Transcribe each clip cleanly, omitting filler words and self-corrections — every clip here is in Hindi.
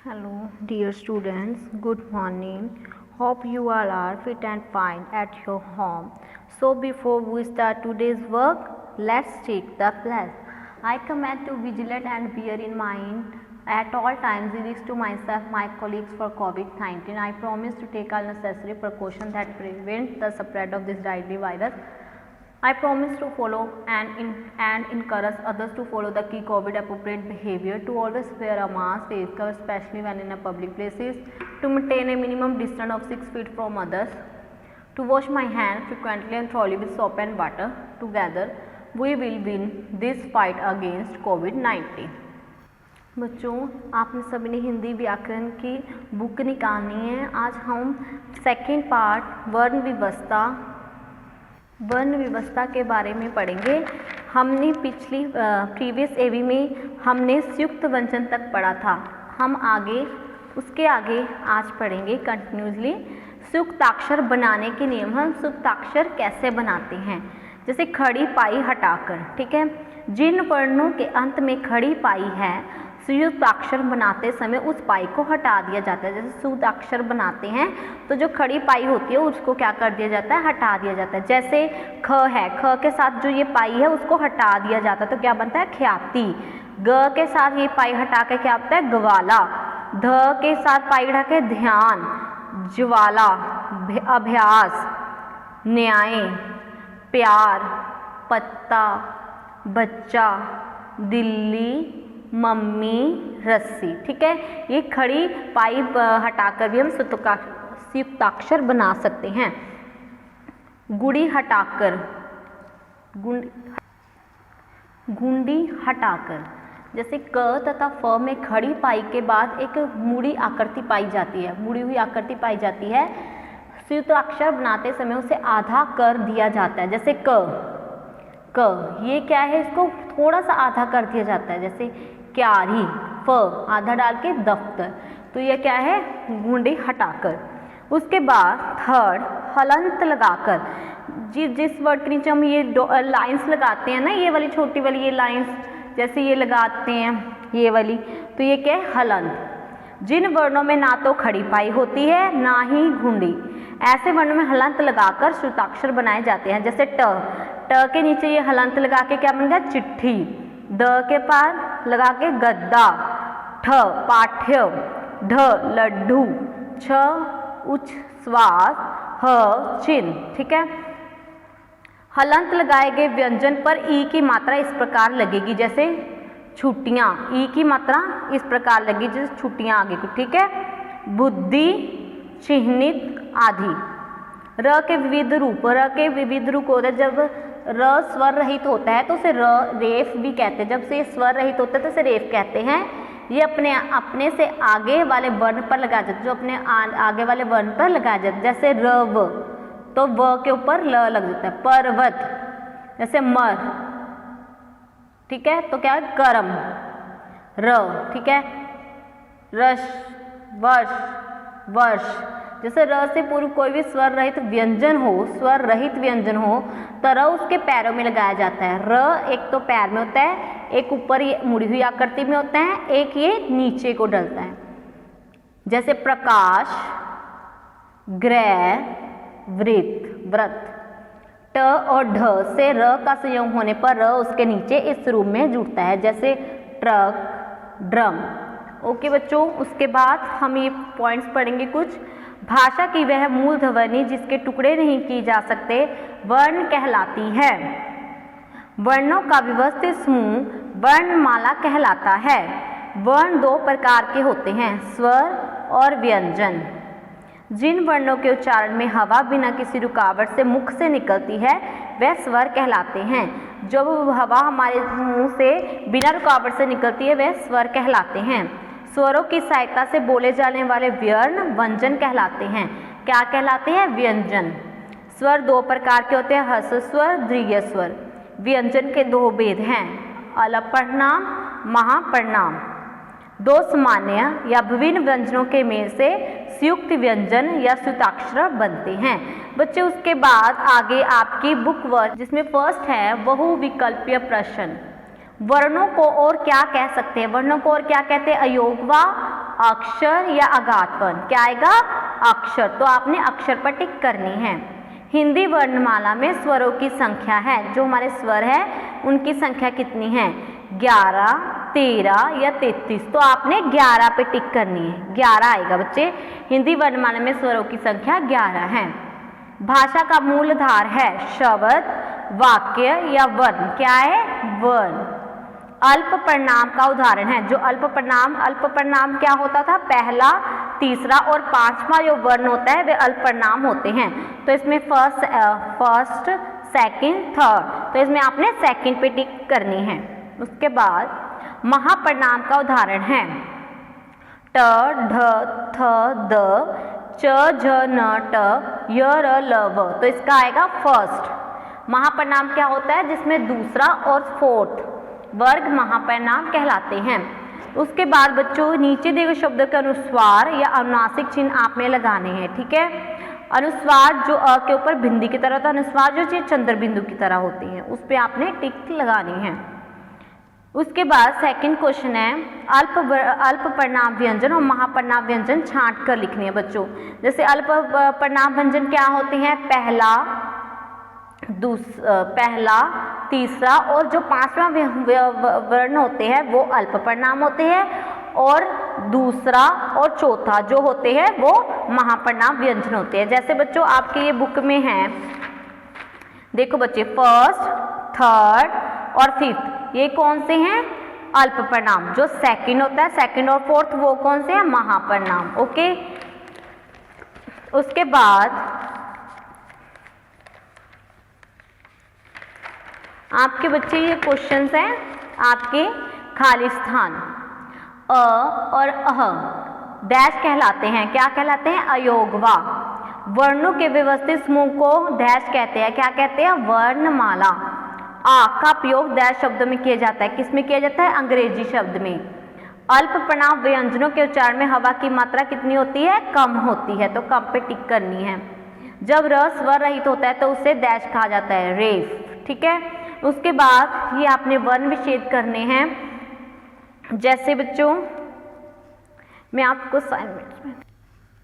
Hello, dear students. Good morning. Hope you all are fit and fine at your home. So, before we start today's work, let's take the pledge. I command to vigilant and bear in mind at all times the risk to myself, my colleagues for COVID-19. I promise to take all necessary precautions that prevent the spread of this deadly virus. I promise to follow and encourage others to follow the key COVID appropriate behavior, to always wear a mask, face cover, especially when in a public places, to maintain a minimum distance of 6 feet from others, to wash my hands frequently and thoroughly with soap and water. Together, we will win this fight against COVID-19. बच्चों, आपने सभी ने हिंदी व्याकरण की बुक निकालनी है। आज हम सेकेंड पार्ट वर्ण व्यवस्था के बारे में पढ़ेंगे। हमने पिछली प्रीवियस एवी में हमने संयुक्त व्यंजन तक पढ़ा था। हम उसके आगे आज पढ़ेंगे कंटिन्यूसली संयुक्ताक्षर बनाने के नियम। हम संयुक्ताक्षर कैसे बनाते हैं, जैसे खड़ी पाई हटाकर। ठीक है, जिन वर्णों के अंत में खड़ी पाई है संयुक्ताक्षर बनाते समय उस पाई को हटा दिया जाता है। जैसे संयुक्ताक्षर बनाते हैं तो जो खड़ी पाई होती है उसको क्या कर दिया जाता है, हटा दिया जाता है। जैसे ख है, ख के साथ जो ये पाई है उसको हटा दिया जाता है तो क्या बनता है, ख्याति। ग के साथ ये पाई हटा के क्या बनता है, ग्वाला। ध के साथ पाई हटा के ध्यान, ज्वाला। अभ्यास, न्याय, प्यार, पत्ता, बच्चा, दिल्ली, मम्मी, रस्सी। ठीक है, ये खड़ी पाई हटाकर भी हम संयुक्ताक्षर बना सकते हैं। गुड़ी हटाकर, गुंडी हटाकर। जैसे क तथा फ में खड़ी पाई के बाद एक मुड़ी आकृति पाई जाती है, मुड़ी हुई आकृति पाई जाती है। संयुक्ताक्षर बनाते समय उसे आधा कर दिया जाता है। जैसे क ये क्या है, इसको थोड़ा सा आधा कर दिया जाता है। जैसे क्यारी, फ आधा डाल के दफ्तर, तो ये क्या है, गुंडी हटाकर। उसके बाद थर्ड हलंत लगाकर। जिस वर्ड के नीचे हम ये लाइंस लगाते हैं ना, ये वाली छोटी वाली ये लाइंस, जैसे ये लगाते हैं ये वाली, तो ये क्या है, हलंत। जिन वर्णों में ना तो खड़ी पाई होती है ना ही घुंडी, ऐसे वर्णों में हलंत लगाकर संयुक्ताक्षर बनाए जाते हैं। जैसे ट के नीचे ये हलंत लगा के क्या बन गया, चिट्ठी। द के पास लगा के गद्दा। ठ पाठ्य। ढ लड्डू। छ उच्च श्वास। ह चिन्ह। ठीक है, हलंत लगाए गए व्यंजन पर ई की मात्रा इस प्रकार लगेगी, जैसे छुट्टियां। ई की मात्रा इस प्रकार लगेगी जैसे छुट्टियां आगे को। ठीक है, बुद्धि, चिह्नित आदि। र के विविध रूप। र के विविध रूप होता है जब र स्वर रहित होता है तो उसे रेफ भी कहते हैं। जब से स्वर रहित होता है तो उसे रेफ कहते हैं। ये अपने से आगे वाले वर्ण पर लगाया जाता है, जो अपने आगे वाले वर्ण पर लगाया जाता है। जैसे रव, तो व के ऊपर ल लग जाता है। पर्वत, जैसे मर। ठीक है, तो क्या है, करम। र। ठीक है, रस, वर्ष, वर्ष। जैसे र से पूर्व कोई भी स्वर रहित व्यंजन हो तो र उसके पैरों में लगाया जाता है। र एक तो पैर में होता है, एक ऊपर ये मुड़ी हुई आकृति में होता है, एक ये नीचे को डलता है। जैसे प्रकाश, ग्रह, व्रत। ट और ढ से र का संयोग होने पर र उसके नीचे इस रूप में जुड़ता है, जैसे ट्रक, ड्रम। ओके बच्चों, उसके बाद हम ये पॉइंट्स पढ़ेंगे कुछ। भाषा की वह मूल ध्वनि जिसके टुकड़े नहीं किए जा सकते वर्ण कहलाती है। वर्णों का व्यवस्थित समूह वर्णमाला कहलाता है। वर्ण दो प्रकार के होते हैं, स्वर और व्यंजन। जिन वर्णों के उच्चारण में हवा बिना किसी रुकावट से मुख से निकलती है वह स्वर कहलाते हैं। जब हवा हमारे मुंह से बिना रुकावट से निकलती है वह स्वर कहलाते हैं। स्वरों की सहायता से बोले जाने वाले व्यंजन व्यंजन कहलाते हैं। क्या कहलाते हैं, व्यंजन। स्वर दो प्रकार के होते हैं, ह्रस्व स्वर, दीर्घ स्वर। व्यंजन के दो भेद हैं, अलप परिणाम, महापरिणाम। दो सामान्य या विभिन्न व्यंजनों के मेल से संयुक्त व्यंजन या संयुक्ताक्षर बनते हैं। बच्चे, उसके बाद आगे आपकी बुक वर्क जिसमें फर्स्ट है बहुविकल्पीय प्रश्न। वर्णों को और क्या कह सकते हैं, वर्णों को और क्या कहते हैं, अयोगवा, अक्षर या आघात वर्ण, क्या आएगा अक्षर, तो आपने अक्षर पर टिक करनी है। हिंदी वर्णमाला में स्वरों की संख्या है, जो हमारे स्वर है उनकी संख्या कितनी है, 11, 13 या 33, तो आपने 11 पे टिक करनी है, 11 आएगा बच्चे। हिंदी वर्णमाला में स्वरों की संख्या 11 है। भाषा का मूलधार है शब्द, वाक्य या वर्ण, क्या है वर्ण। अल्प परिणाम का उदाहरण है, जो अल्प परिणाम क्या होता था, पहला, तीसरा और पांचवा जो वर्ण होता है वे अल्प परिणाम होते हैं। तो इसमें फर्स्ट, सेकंड, थर्ड, तो इसमें आपने सेकंड पे टिक करनी है। उसके बाद महापरिणाम का उदाहरण है ट, ढ, थ, द, च, झ, न, ट, य, र, ल, व, तो इसका आएगा फर्स्ट। महापरिणाम क्या होता है, जिसमें दूसरा और फोर्थ वर्ग महापरिणाम कहलाते हैं। उसके बाद बच्चों नीचे दिए गए शब्द के अनुस्वार या अनुनासिक चिन्ह आपने लगाने हैं, ठीक है। अनुस्वार जो अ के ऊपर बिंदी की तरह होता है, अनुस्वार जो चंद्र बिंदु की तरह होती है, उस पर आपने टिक लगानी है। उसके बाद सेकंड क्वेश्चन है अल्प परिणाम व्यंजन और महापरिणाम व्यंजन छांट कर लिखनी है बच्चों। जैसे अल्प परिणाम व्यंजन क्या होते हैं, पहला, तीसरा और जो पांचवा वर्ण होते हैं वो अल्प परिणाम होते हैं, और दूसरा और चौथा जो होते हैं वो महापरिणाम व्यंजन होते हैं। जैसे बच्चों आपके ये बुक में है, देखो बच्चे, फर्स्ट, थर्ड और फिफ्थ ये कौन से हैं, अल्प परिणाम। जो सेकंड होता है, सेकंड और फोर्थ, वो कौन से हैं, महापरिणाम। ओके, उसके बाद आपके बच्चे ये क्वेश्चंस हैं आपके खाली स्थान। अ और अह डैश कहलाते हैं, क्या कहलाते हैं, अयोगवा। वर्णों के व्यवस्थित समूह को डैश कहते हैं, क्या कहते हैं, वर्णमाला। आ का प्रयोग डैश शब्द में किया जाता है, किसमें किया जाता है, अंग्रेजी शब्द में। अल्प परिणाम व्यंजनों के उच्चारण में हवा की मात्रा कितनी होती है, कम होती है, तो कम पे टिक करनी है। जब र स्वर रहित होता है तो उसे डैश कहा जाता है, रेफ, ठीक है। उसके बाद ये आपने वर्ण विच्छेद करने हैं। जैसे बच्चों मैं आपको असाइनमेंट में,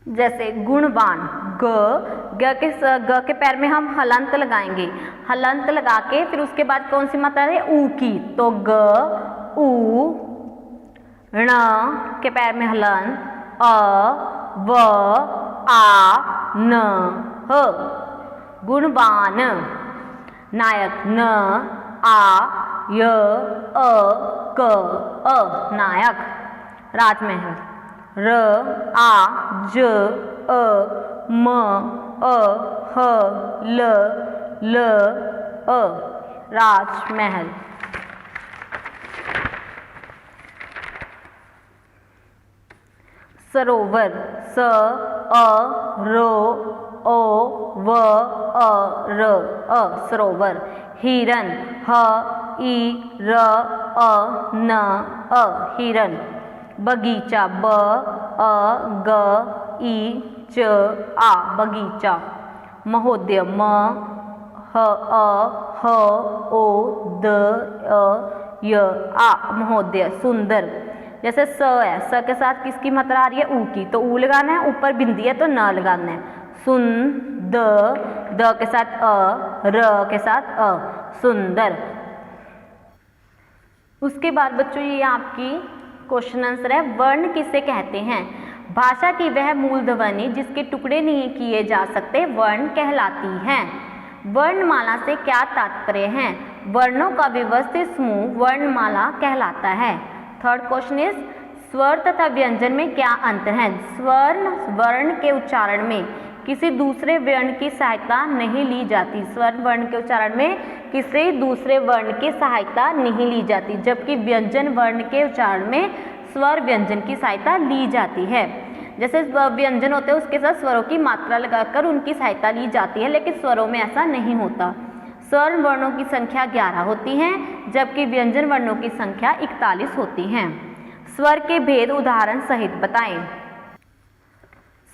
जैसे गुणवान, ग के पैर में हम हलंत लगाएंगे, हलंत लगा के फिर उसके बाद कौन सी मात्रा है, ऊ की, तो ग, ऊ, ण के पैर में हलंत, अ, व, आ, न, ह। गुणवान, नायक, न, आ, य, अ, क, अ, नायक। राजमहल, र, आ, ज, अ, म, अ, ह, ल, अ, राजमहल। सरोवर, स, अ, रो, ओ, व, अ, र, अ, सरोवर। हिरन, ह, ई, र, अ, न, अ, हिरन। बगीचा, ब, अ, ग, ई, च, आ, बगीचा। महोदय, म, ह, अ, ह, ओ, द, अ, य, आ, महोदय। सुंदर, जैसे स है, स के साथ किसकी मात्रा आ रही है, ऊ की, तो ऊ लगाना है, ऊपर बिंदी है तो न लगाना है। सुन, द के साथ अ, र के साथ अ, सुंदर। उसके बाद बच्चों ये आपकी क्वेश्चन आंसर है, वर्ण किसे कहते हैं। भाषा की वह मूल ध्वनि जिसके टुकड़े नहीं किए जा सकते वर्ण कहलाती हैं। वर्णमाला से क्या तात्पर्य है, वर्णों का व्यवस्थित समूह वर्णमाला कहलाता है। थर्ड क्वेश्चन इज, स्वर तथा व्यंजन में क्या अंतर है। वर्ण के उच्चारण में किसी दूसरे वर्ण की सहायता नहीं ली जाती। स्वर वर्ण के उच्चारण में किसी दूसरे वर्ण की सहायता नहीं ली जाती, जबकि व्यंजन वर्ण के उच्चारण में स्वर व्यंजन की सहायता ली जाती है। जैसे व्यंजन होते हैं उसके साथ स्वरों की मात्रा लगाकर उनकी सहायता ली जाती है, लेकिन स्वरों में ऐसा नहीं होता। स्वर्ण वर्णों की संख्या 11 होती है, जबकि व्यंजन वर्णों की संख्या 41 होती है। स्वर के भेद उदाहरण सहित बताएं।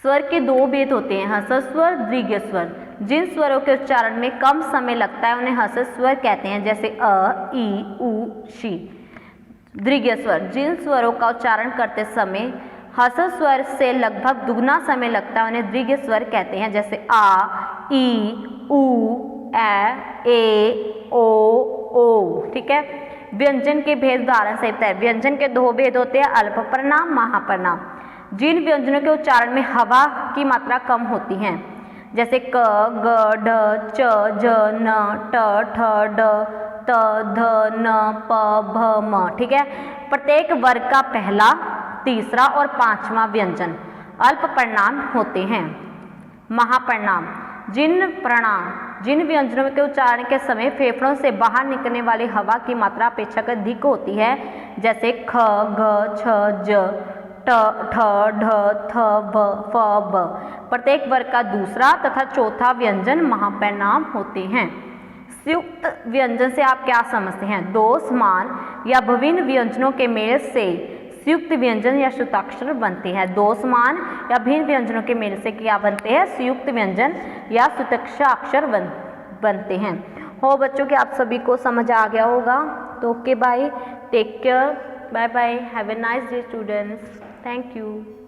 स्वर के दो भेद होते हैं, हर्षस्वर स्वर, दीर्घ स्वर। जिन स्वरों के उच्चारण में कम समय लगता है उन्हें हर्षस्वर स्वर कहते हैं, जैसे अ, ई, उ, शी। दीर्घ स्वर, जिन स्वरों का उच्चारण करते समय ह्रस्व स्वर से लगभग दुगना समय लगता है उन्हें दीर्घ स्वर कहते हैं, जैसे आ, ई, ऊ, ए, ओ, ओ। ठीक है। व्यंजन के भेद उदाहरण से बताएं। व्यंजन के दो भेद होते हैं, अल्प प्रणाम, महाप्रणाम। जिन व्यंजनों के उच्चारण में हवा की मात्रा कम होती है, जैसे क, ग, ढ, च, ज, न, ट, ठ, ड, त, ध, न, प, भ, म। ठीक है। प्रत्येक वर्ग का पहला, तीसरा और पांचवा व्यंजन अल्प प्रणाम होते हैं। महाप्रणाम जिन व्यंजनों के उच्चारण के समय फेफड़ों से बाहर निकलने वाली हवा की मात्रा अपेक्षाकृत अधिक होती है, जैसे ख, घ, छ, ज, ट, ठ, ढ, थ, भ, फ, ब। प्रत्येक वर्ग का दूसरा तथा चौथा व्यंजन महाप्रणाम होते हैं। संयुक्त व्यंजन से आप क्या समझते हैं? दो समान या विभिन्न व्यंजनों के मेल से संयुक्त व्यंजन या श्रुताक्षर बनते हैं। दो समान या भिन्न व्यंजनों के मेल से क्या बनते हैं? संयुक्त व्यंजन या श्रुताक्षर बनते हैं। हो बच्चों के आप सभी को समझ आ गया होगा। तो okay bye, take care, bye bye, have a nice day students, thank you.